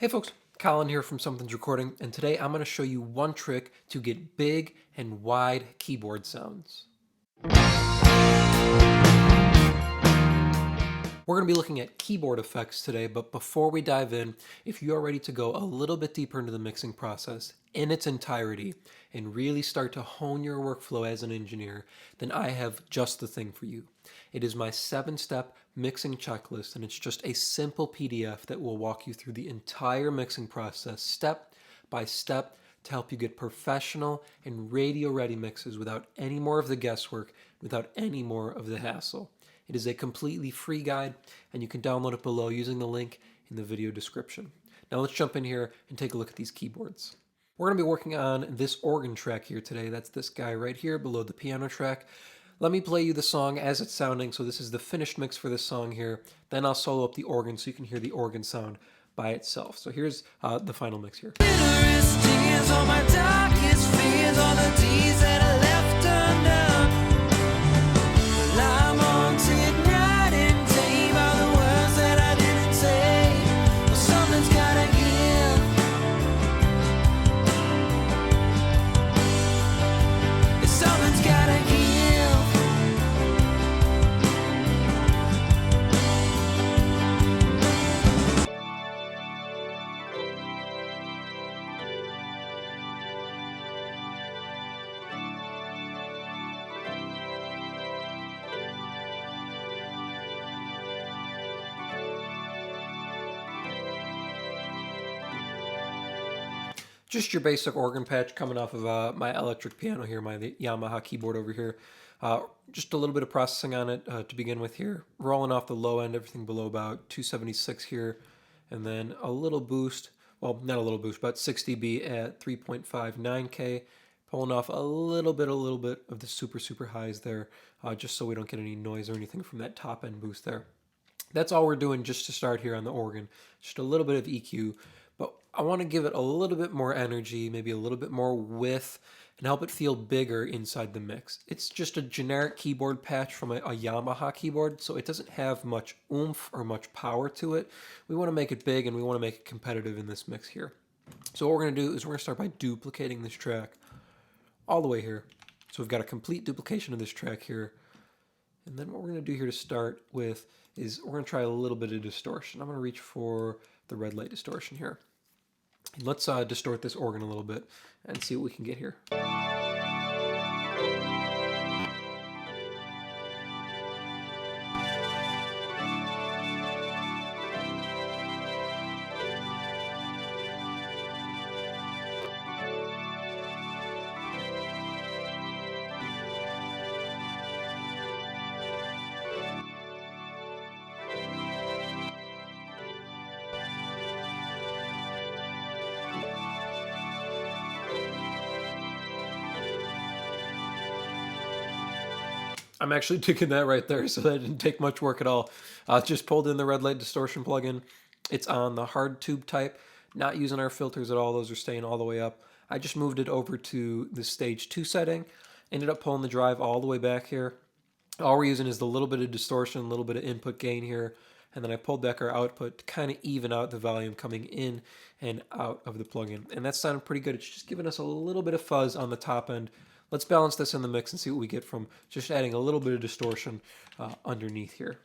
Hey folks, Colin here from Sumthins Recording, and today I'm going to show you one trick to get big and wide keyboard sounds. We're going to be looking at keyboard effects today, but before we dive in, if you are ready to go a little bit deeper into the mixing process in its entirety and really start to hone your workflow as an engineer, then I have just the thing for you. It is my 7-step mixing checklist, and it's just a simple PDF that will walk you through the entire mixing process step by step to help you get professional and radio-ready mixes without any more of the guesswork, without any more of the hassle. It is a completely free guide, and you can download it below using the link in the video description. Now let's jump in here and take a look at these keyboards. We're going to be working on this organ track here today. That's this guy right here below the piano track. Let me play you the song as it's sounding. So this is the finished mix for this song here. Then I'll solo up the organ so you can hear the organ sound by itself. So here's the final mix here. Just your basic organ patch coming off of my electric piano here, my Yamaha keyboard over here. Just a little bit of processing on it to begin with here. Rolling off the low end, everything below about 276 here. And then a little boost, well, not a little boost, but 6 dB at 3.59K. Pulling off a little bit of the super highs there, just so we don't get any noise or anything from that top end boost there. That's all we're doing just to start here on the organ. Just a little bit of EQ. But I want to give it a little bit more energy, maybe a little bit more width, and help it feel bigger inside the mix. It's just a generic keyboard patch from a Yamaha keyboard, so it doesn't have much oomph or much power to it. We want to make it big and we want to make it competitive in this mix here. So what we're going to do is we're going to start by duplicating this track all the way here. So we've got a complete duplication of this track here. And then what we're going to do here to start with is we're going to try a little bit of distortion. I'm going to reach for the red light distortion here. And let's distort this organ a little bit and see what we can get here. I'm actually digging that right there, so that didn't take much work at all. Just pulled in the red light distortion plugin. It's on the hard tube type, not using our filters at all. Those are staying all the way up. I just moved it over to the stage 2 setting, ended up pulling the drive all the way back here. All we're using is the little bit of distortion, a little bit of input gain here, and then I pulled back our output to kind of even out the volume coming in and out of the plugin. And that sounded pretty good. It's just giving us a little bit of fuzz on the top end. Let's balance this in the mix and see what we get from just adding a little bit of distortion underneath here.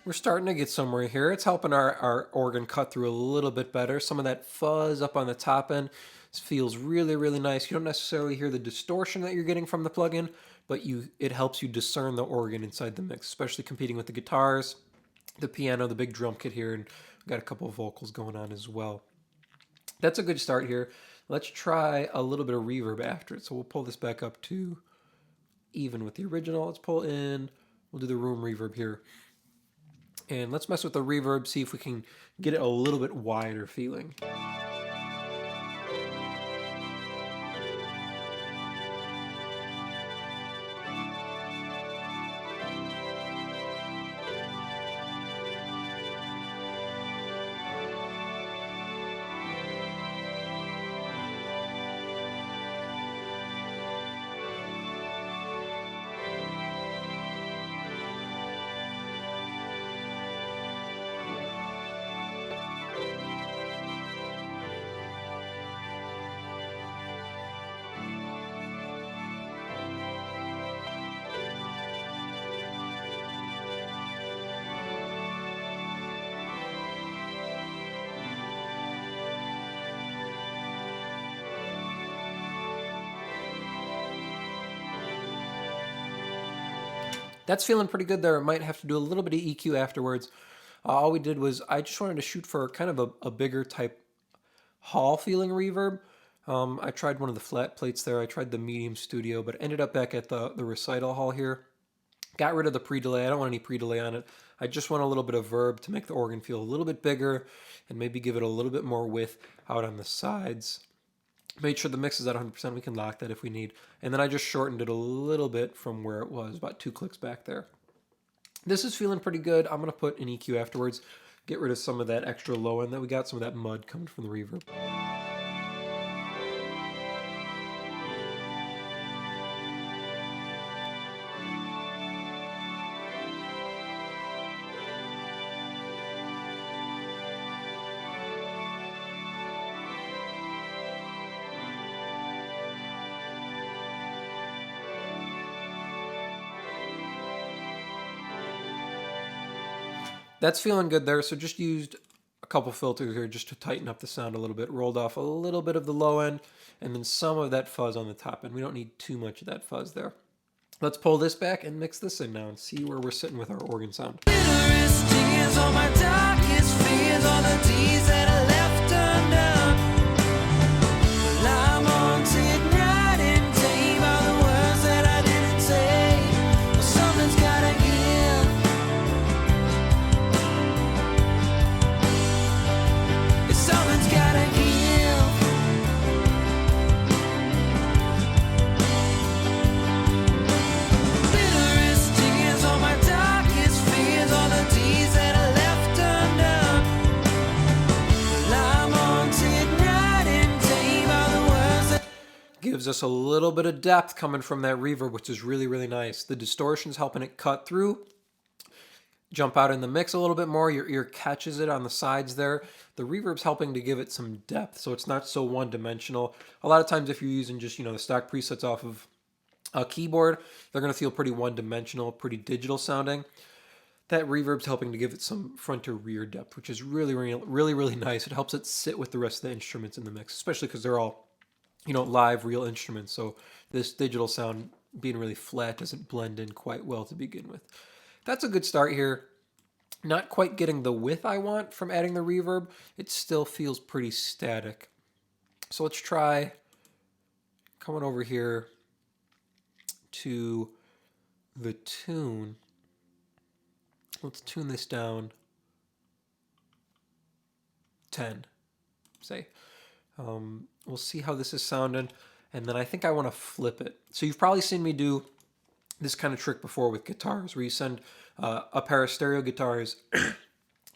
We're starting to get somewhere here. It's helping our organ cut through a little bit better. Some of that fuzz up on the top end feels really nice. You don't necessarily hear the distortion that you're getting from the plugin, but it helps you discern the organ inside the mix, especially competing with the guitars, the piano, the big drum kit here, and we've got a couple of vocals going on as well. That's a good start here. Let's try a little bit of reverb after it. So we'll pull this back up to even with the original. Let's pull in, we'll do the room reverb here. And let's mess with the reverb, see if we can get it a little bit wider feeling. That's feeling pretty good there. I might have to do a little bit of EQ afterwards. All we did was I just wanted to shoot for kind of a bigger type hall feeling reverb. I tried one of the flat plates there. I tried the medium studio, but ended up back at the recital hall here. Got rid of the pre-delay. I don't want any pre-delay on it. I just want a little bit of verb to make the organ feel a little bit bigger and maybe give it a little bit more width out on the sides. Made sure the mix is at 100%. We can lock that if we need. And then I just shortened it a little bit from where it was, about 2 clicks back there. This is feeling pretty good. I'm going to put an EQ afterwards. Get rid of some of that extra low end that we got, some of that mud coming from the reverb. That's feeling good there, so just used a couple filters here just to tighten up the sound a little bit. Rolled off a little bit of the low end, and then some of that fuzz on the top end. We don't need too much of that fuzz there. Let's pull this back and mix this in now and see where we're sitting with our organ sound. Gives us a little bit of depth coming from that reverb, which is really, really nice. The distortion's helping it cut through, jump out in the mix a little bit more. Your ear catches it on the sides there. The reverb's helping to give it some depth, so it's not so one-dimensional. A lot of times if you're using just, the stock presets off of a keyboard, they're going to feel pretty one-dimensional, pretty digital sounding. That reverb's helping to give it some front to rear depth, which is really, really, really, really nice. It helps it sit with the rest of the instruments in the mix, especially because they're all live, real instruments. So this digital sound being really flat doesn't blend in quite well to begin with. That's a good start here. Not quite getting the width I want from adding the reverb. It still feels pretty static. So let's try coming over here to the tune. Let's tune this down 10, say. We'll see how this is sounding, and then I think I want to flip it. So you've probably seen me do this kind of trick before with guitars, where you send a pair of stereo guitars,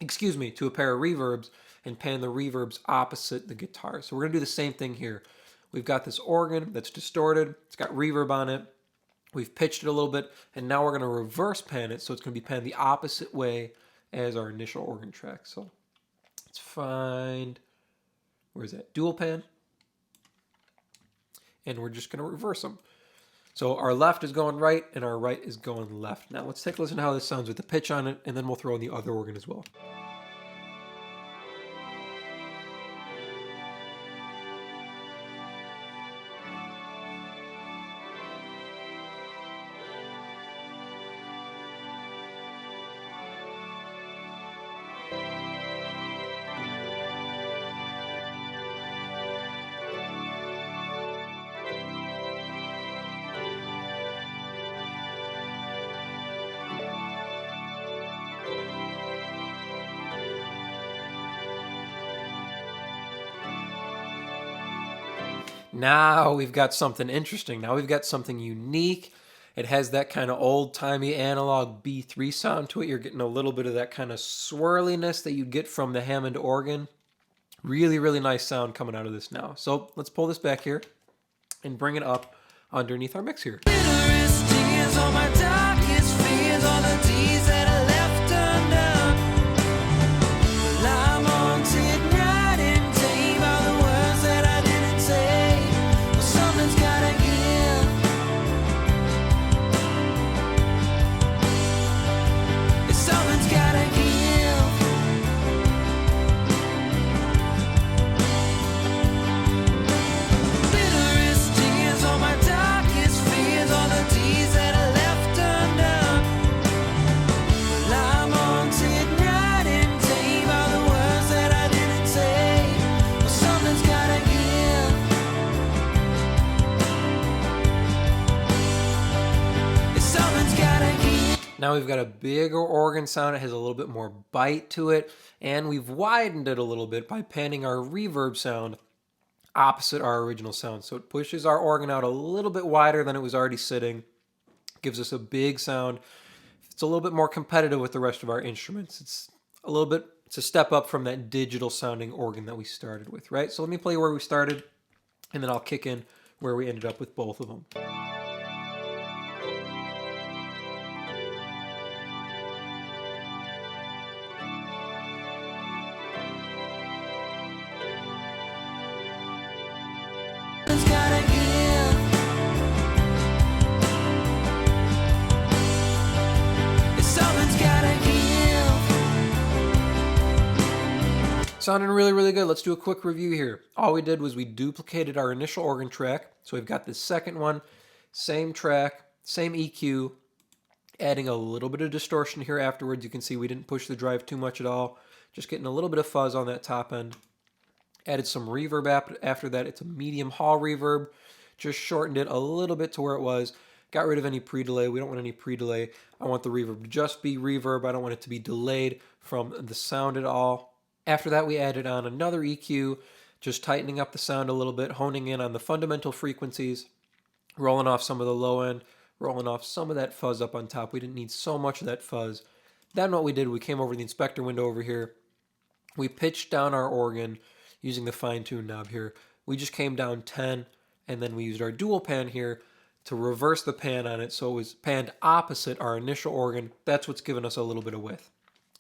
excuse me, to a pair of reverbs and pan the reverbs opposite the guitar. So we're going to do the same thing here. We've got this organ that's distorted. It's got reverb on it. We've pitched it a little bit, and now we're going to reverse pan it, so it's going to be panned the opposite way as our initial organ track. So let's find, where's that? Dual pan. And we're just going to reverse them. So our left is going right, and our right is going left. Now let's take a listen to how this sounds with the pitch on it, and then we'll throw in the other organ as well. Now we've got something interesting. Now we've got something unique. It has that kind of old-timey analog B3 sound to it. You're getting a little bit of that kind of swirliness that you get from the Hammond organ. Really, really nice sound coming out of this now. So let's pull this back here and bring it up underneath our mix here. Now we've got a bigger organ sound. It has a little bit more bite to it, and we've widened it a little bit by panning our reverb sound opposite our original sound. So it pushes our organ out a little bit wider than it was already sitting, gives us a big sound. It's a little bit more competitive with the rest of our instruments. It's a step up from that digital sounding organ that we started with, right? So let me play where we started, and then I'll kick in where we ended up with both of them. Sounding really, really good. Let's do a quick review here. All we did was we duplicated our initial organ track. So we've got the second one, same track, same EQ, adding a little bit of distortion here afterwards. You can see we didn't push the drive too much at all. Just getting a little bit of fuzz on that top end. Added some reverb after that. It's a medium hall reverb. Just shortened it a little bit to where it was. Got rid of any pre-delay. We don't want any pre-delay. I want the reverb to just be reverb. I don't want it to be delayed from the sound at all. After that, we added on another EQ, just tightening up the sound a little bit, honing in on the fundamental frequencies, rolling off some of the low end, rolling off some of that fuzz up on top. We didn't need so much of that fuzz. Then what we did, we came over the inspector window over here. We pitched down our organ using the fine-tune knob here. We just came down 10, and then we used our dual pan here to reverse the pan on it, so it was panned opposite our initial organ. That's what's given us a little bit of width.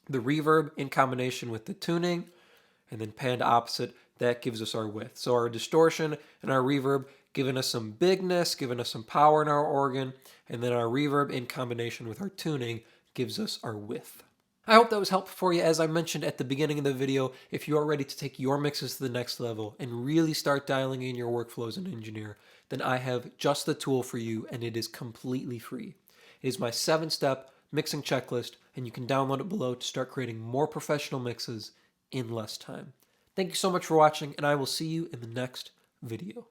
The reverb in combination with the tuning, and then panned opposite, that gives us our width. So our distortion and our reverb giving us some bigness, giving us some power in our organ, and then our reverb in combination with our tuning gives us our width. I hope that was helpful for you. As I mentioned at the beginning of the video, if you are ready to take your mixes to the next level and really start dialing in your workflow as an engineer, then I have just the tool for you, and it is completely free. It is my 7-step mixing checklist, and you can download it below to start creating more professional mixes in less time. Thank you so much for watching, and I will see you in the next video.